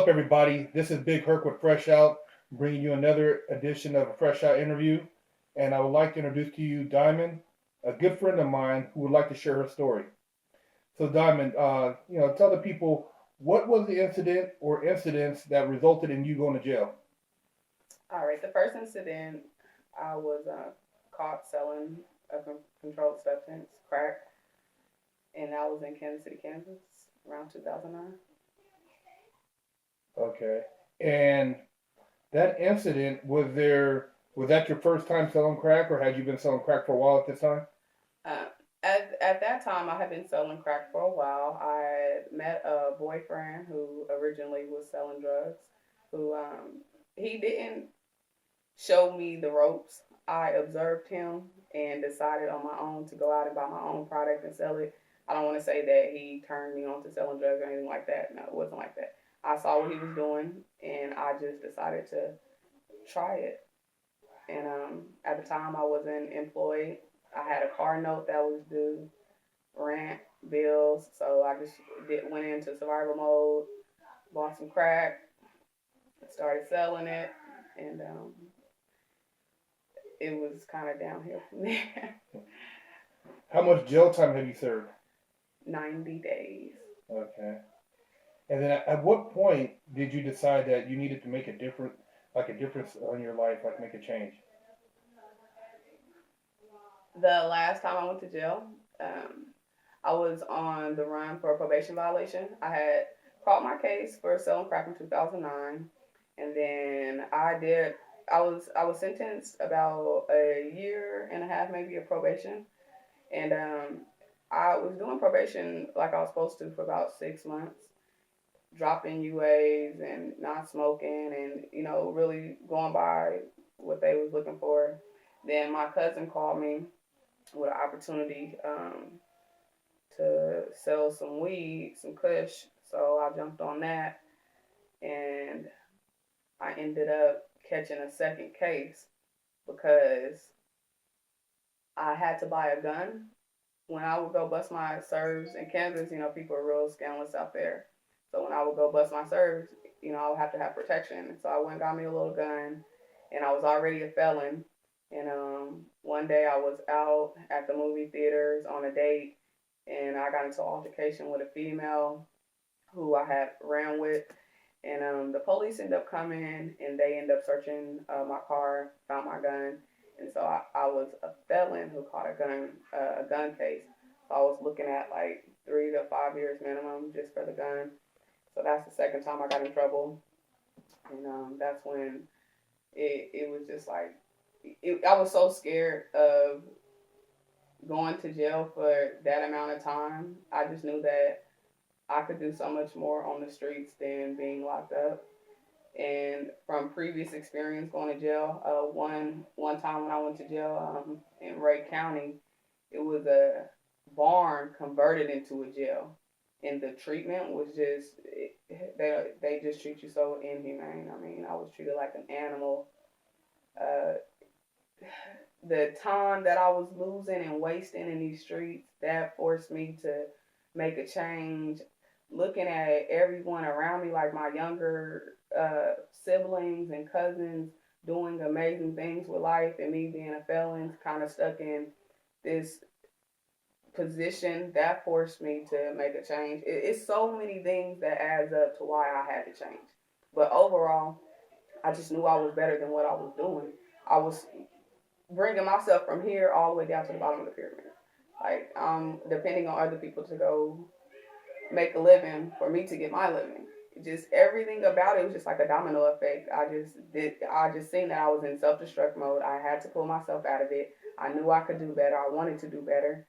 Everybody? This is Big Herc with Fresh Out, bringing you another edition of a Fresh Out interview. And I would like to introduce to you Diamond, a good friend of mine who would like to share her story. So, Diamond, tell the people what was the incident or incidents that resulted in you going to jail. All right, the first incident, I was caught selling a controlled substance, crack, and I was in Kansas City, Kansas, around 2009. Okay. And that incident was that your first time selling crack, or had you been selling crack for a while at this time? Uh, at that time, I had been selling crack for a while. I met a boyfriend who originally was selling drugs, who he didn't show me the ropes. I observed him and decided on my own to go out and buy my own product and sell it. I don't want to say that he turned me on to selling drugs or anything like that. No, it wasn't like that. I saw what he was doing and I just decided to try it. And at the time, I wasn't employed. I had a car note that was due, rent, bills. So I just went into survival mode, bought some crack, started selling it, and it was kind of downhill from there. How much jail time have you served? 90 days. Okay. And then at what point did you decide that you needed to make a difference on your life, like make a change? The last time I went to jail, um, I was on the run for a probation violation. I had caught my case for selling crack in 2009, and then I was sentenced about a year and a half, maybe, of probation, and I was doing probation like I was supposed to for about 6 months, dropping UAs and not smoking, and really going by what they was looking for. Then my cousin called me with an opportunity to sell some weed, some kush. So I jumped on that, and I ended up catching a second case because I had to buy a gun. When I would go bust my serves in Kansas, people are real scandalous out there. So when I would go bust my serves, I would have to have protection. So I went and got me a little gun, and I was already a felon. And one day I was out at the movie theaters on a date, and I got into an altercation with a female who I had ran with. And the police ended up coming, and they ended up searching my car, found my gun, and so I was a felon who caught a gun case. So I was looking at like 3 to 5 years minimum just for the gun. So that's the second time I got in trouble, and that's when it was just like I was so scared of going to jail for that amount of time. I just knew that I could do so much more on the streets than being locked up. And from previous experience going to jail, one time when I went to jail in Ray County, it was a barn converted into a jail, and the treatment was they just treat you so inhumane. I mean, I was treated like an animal. Uh, the time that I was losing and wasting in these streets, that forced me to make a change. Looking at everyone around me, like my younger siblings and cousins, doing amazing things with life, and me being a felon, kind of stuck in this position, that forced me to make a change. It's so many things that adds up to why I had to change. But overall, I just knew I was better than what I was doing. I was bringing myself from here all the way down to the bottom of the pyramid. Like, depending on other people to go make a living for me to get my living. Just everything about it was just like a domino effect. I just seen that I was in self destruct mode. I had to pull myself out of it. I knew I could do better. I wanted to do better.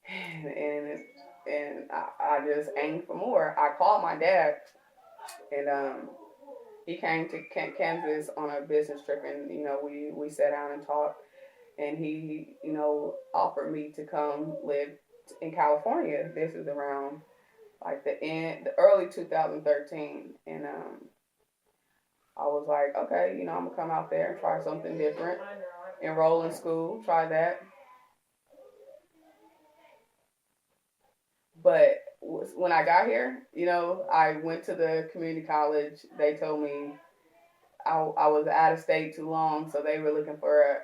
And I just aimed for more. I called my dad, and he came to Kansas on a business trip, and we sat down and talked, and he offered me to come live in California. This is around like the early 2013, and I was like, okay, I'm gonna come out there and try something different, enroll in school, try that. But when I got here, I went to the community college. They told me I was out of state too long, so they were looking for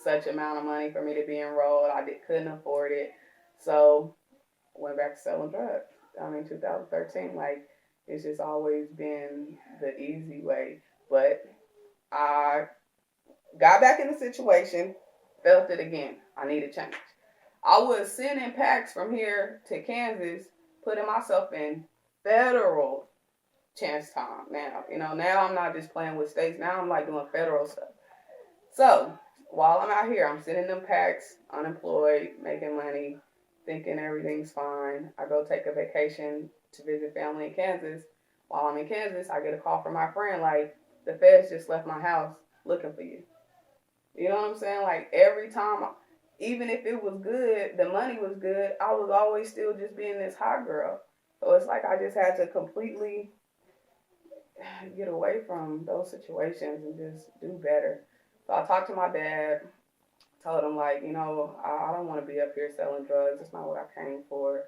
such amount of money for me to be enrolled. Couldn't afford it, so went back to selling drugs. 2013. Like, it's just always been the easy way. But I got back in the situation, felt it again. I need a change. I was sending packs from here to Kansas, putting myself in federal chance time now. Now I'm not just playing with states. Now I'm like doing federal stuff. So while I'm out here, I'm sending them packs, unemployed, making money, thinking everything's fine. I go take a vacation to visit family in Kansas. While I'm in Kansas, I get a call from my friend like, the feds just left my house looking for you. You know what I'm saying? Like, every time, even if it was good, the money was good, I was always still just being this hot girl. So it's like I just had to completely get away from those situations and just do better. So I talked to my dad, told him, like, I don't want to be up here selling drugs. It's not what I came for.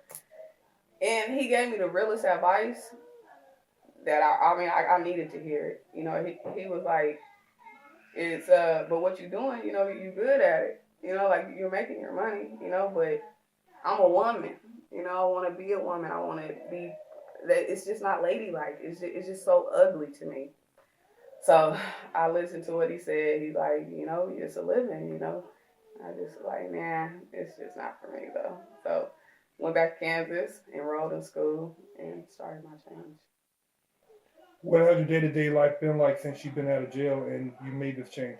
And he gave me the realest advice that I needed to hear it. He was like, it's but what you're doing, you're good at it. Like, you're making your money, but I'm a woman. I want to be a woman. I want to be that. It's just not ladylike. It's just so ugly to me. So I listened to what he said. He's like, it's a living, I just like, man, it's just not for me though. So went back to Kansas, enrolled in school, and started my change. What has your day-to-day life been like since you've been out of jail and you made this change?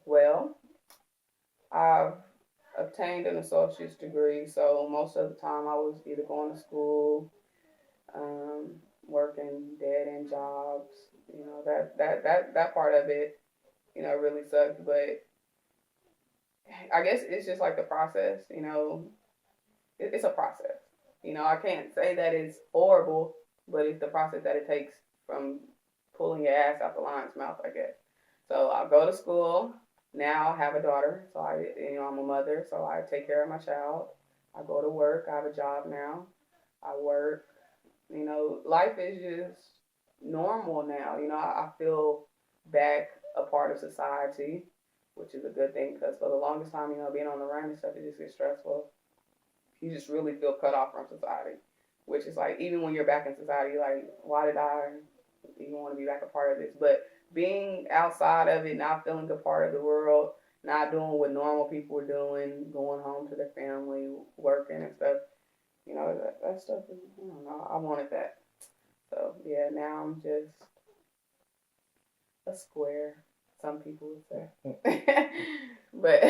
Well, I've obtained an associate's degree, so most of the time I was either going to school, working dead end jobs. That part of it, really sucked. But I guess it's just like the process. It's a process. I can't say that it's horrible, but it's the process that it takes from pulling your ass out the lion's mouth, I guess. So I go to school. Now I have a daughter, so I'm a mother, so I take care of my child. I go to work. I have a job now. I work. Life is just normal now. I feel back a part of society, which is a good thing because for the longest time, being on the run and stuff, it just gets stressful. You just really feel cut off from society, which is like, even when you're back in society, like, why did I even want to be back a part of this? But being outside of it, not feeling a part of the world, not doing what normal people are doing, going home to their family, working and stuff, that stuff is, I don't know, I wanted that. So, yeah, now I'm just a square, some people would say. But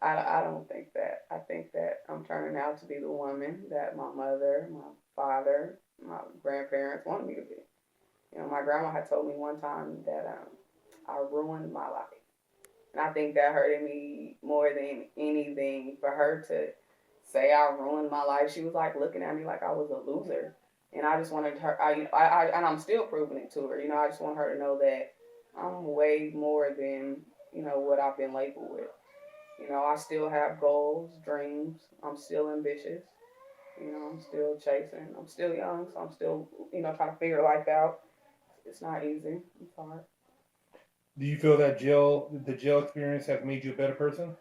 I don't think that. I think that I'm turning out to be the woman that my mother, my father, my grandparents wanted me to be. My grandma had told me one time that I ruined my life. And I think that hurted me more than anything, for her to say I ruined my life. She was like looking at me like I was a loser. And I just wanted her, and I'm still proving it to her. I just want her to know that I'm way more than, what I've been labeled with. I still have goals, dreams. I'm still ambitious. I'm still chasing. I'm still young, so I'm still, trying to figure life out. It's not easy. It's hard. Do you feel that the jail experience has made you a better person?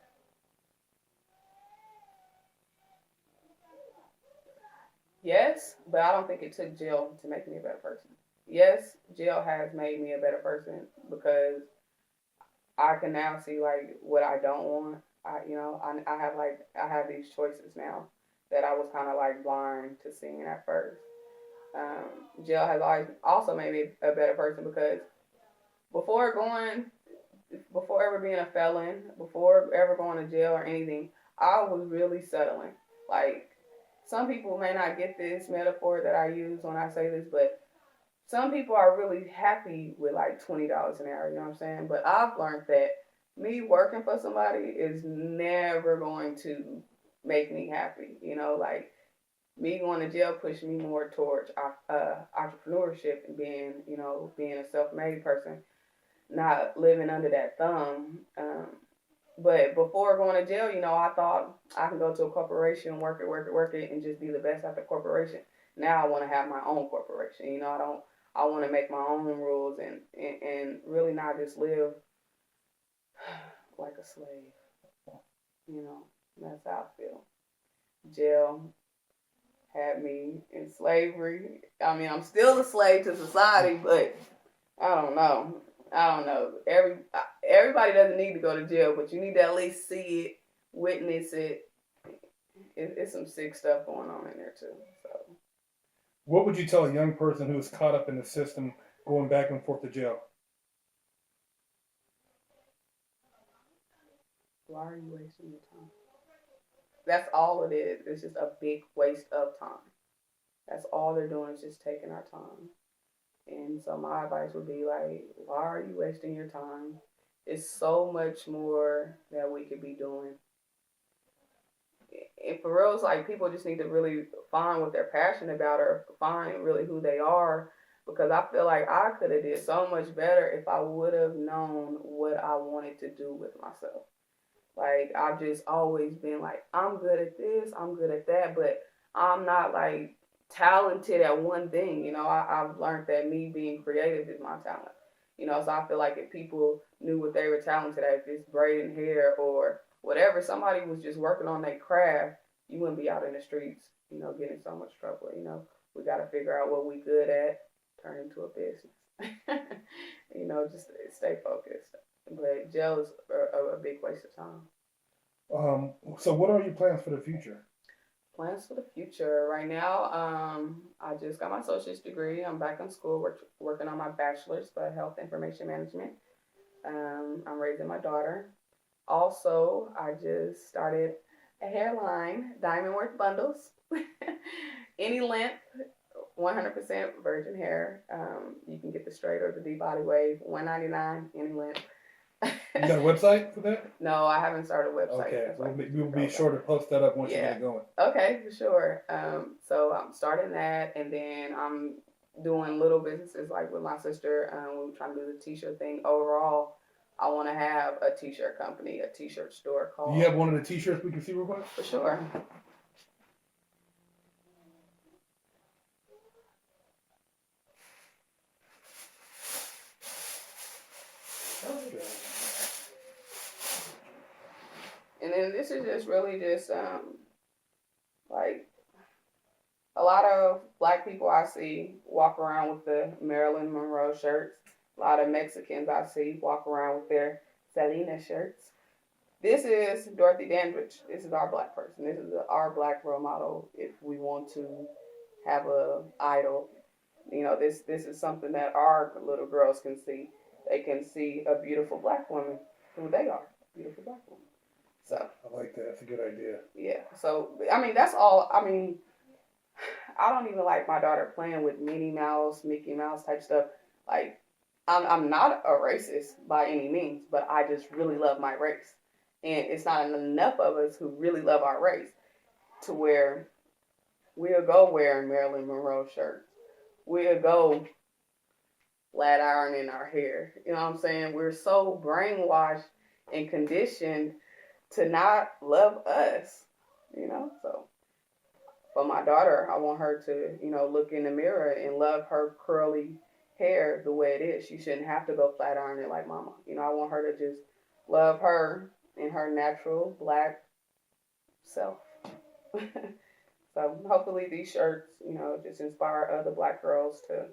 Yes, but I don't think it took jail to make me a better person. Yes, jail has made me a better person because I can now see like what I don't want. I have these choices now that I was kind of like blind to seeing at first. Jail has always also made me a better person because before going, before ever being a felon, before ever going to jail or anything, I was really settling. Like, some people may not get this metaphor that I use when I say this, but some people are really happy with like $20 an hour, you know what I'm saying? But I've learned that me working for somebody is never going to make me happy. Like, me going to jail pushed me more towards entrepreneurship and being a self-made person, not living under that thumb. But before going to jail, you know, I thought I can go to a corporation, work it, and just be the best at the corporation. Now I want to have my own corporation. You know, I don't. I want to make my own rules and really not just live like a slave. You know, that's how I feel. Jail had me in slavery. I mean, I'm still a slave to society, but I don't know. I don't know. Everybody doesn't need to go to jail, but you need to at least see it, witness it. It's some sick stuff going on in there too. So, What would you tell a young person who is caught up in the system going back and forth to jail? why are you wasting your time? That's all it is. It's just a big waste of time. That's all they're doing is just taking our time. And so my advice would be like, why are you wasting your time? It's so much more that we could be doing. And for real, it's like people just need to really find what they're passionate about or find really who they are. Because I feel like I could have did so much better if I would have known what I wanted to do with myself. Like I've just always been like, I'm good at this, I'm good at that, but I'm not like talented at one thing. You know, I've learned that me being creative is my talent. You know, so I feel like if people knew what they were talented at, if it's braiding hair or whatever, somebody was just working on their craft, you wouldn't be out in the streets, you know, getting so much trouble. You know, we got to figure out what we good at, turn into a business. You know, just stay focused. But jail is a big waste of time. So, what are your plans for the future? Plans for the future. Right now, I just got my associate's degree. I'm back in school, working on my bachelor's for health information management. I'm raising my daughter. Also, I just started a hairline, Diamond Worth Bundles. Any length, 100% virgin hair. You can get the straight or the deep body wave, $199 any length. You got a website for that? No, I haven't started a website. Okay, we'll be sure to post that up once you get it going. Okay, for sure. So I'm starting that, and then I'm doing little businesses like with my sister. We're trying to do the t-shirt thing. Overall, I want to have a t-shirt company, a t-shirt store called. Do you have one of the t-shirts we can see real quick? For sure. And then this is just really just like a lot of black people I see walk around with the Marilyn Monroe shirts. A lot of Mexicans I see walk around with their Selena shirts. This is Dorothy Dandridge. This is our black person. This is our black role model. If we want to have a idol, you know, this is something that our little girls can see. They can see a beautiful black woman, who they are, beautiful black woman. So I like that. That's a good idea. Yeah. So I mean, that's all. I mean, I don't even like my daughter playing with Minnie Mouse, Mickey Mouse type stuff. Like, I'm not a racist by any means, but I just really love my race, and it's not enough of us who really love our race to where we'll go wearing Marilyn Monroe shirts. We'll go flat ironing our hair. You know what I'm saying? We're so brainwashed and conditioned to not love us, you know? So for my daughter, I want her to, you know, look in the mirror and love her curly hair the way it is. She shouldn't have to go flat iron it like mama. You know, I want her to just love her in her natural black self. So hopefully these shirts, you know, just inspire other black girls to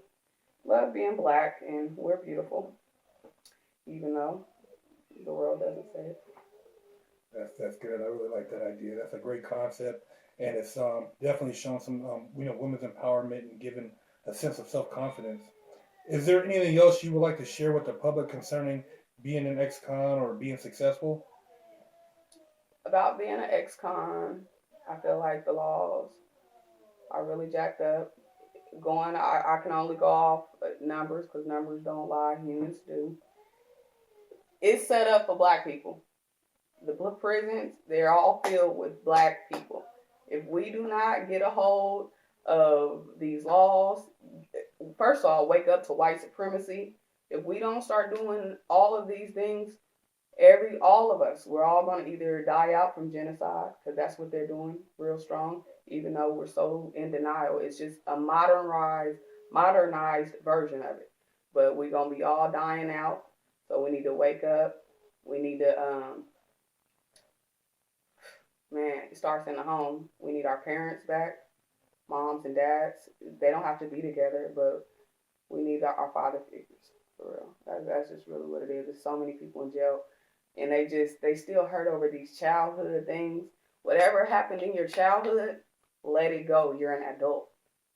love being black, and we're beautiful, even though the world doesn't say it. That's good. I really like that idea. That's a great concept, and it's definitely shown some women's empowerment and giving a sense of self-confidence. Is there anything else you would like to share with the public concerning being an ex-con or being successful? About being an ex-con, I feel like the laws are really jacked up. I can only go off numbers because numbers don't lie, humans do. It's set up for black people. The prisons, they're all filled with black people. If we do not get a hold of these laws, first of all, wake up to white supremacy. If we don't start doing all of these things, All of us, we're all going to either die out from genocide, because that's what they're doing real strong, even though we're so in denial. It's just a modernized version of it. But we're going to be all dying out. So we need to wake up. We need to, man, it starts in the home. We need our parents back, moms and dads. They don't have to be together, but we need our father figures, for real. That's just really what it is. There's so many people in jail, and they still hurt over these childhood things. Whatever happened in your childhood, let it go. You're an adult.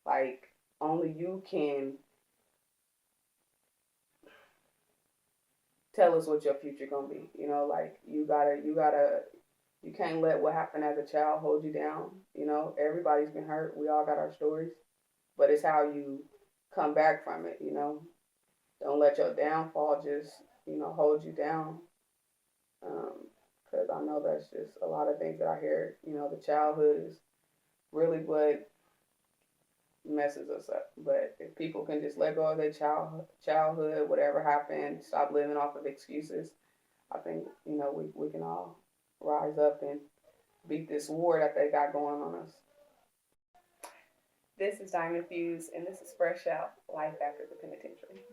Like, only you can tell us what your future gonna be. You know, like, you can't let what happened as a child hold you down. You know, everybody's been hurt. We all got our stories, but it's how you come back from it. You know, don't let your downfall just, hold you down. Because I know that's just a lot of things that I hear. You know, the childhood is really what messes us up. But if people can just let go of their childhood, whatever happened, stop living off of excuses, I think, we can all rise up and beat this war that they got going on us. This is Diamond Fuse, and this is Fresh Out, Life After the Penitentiary.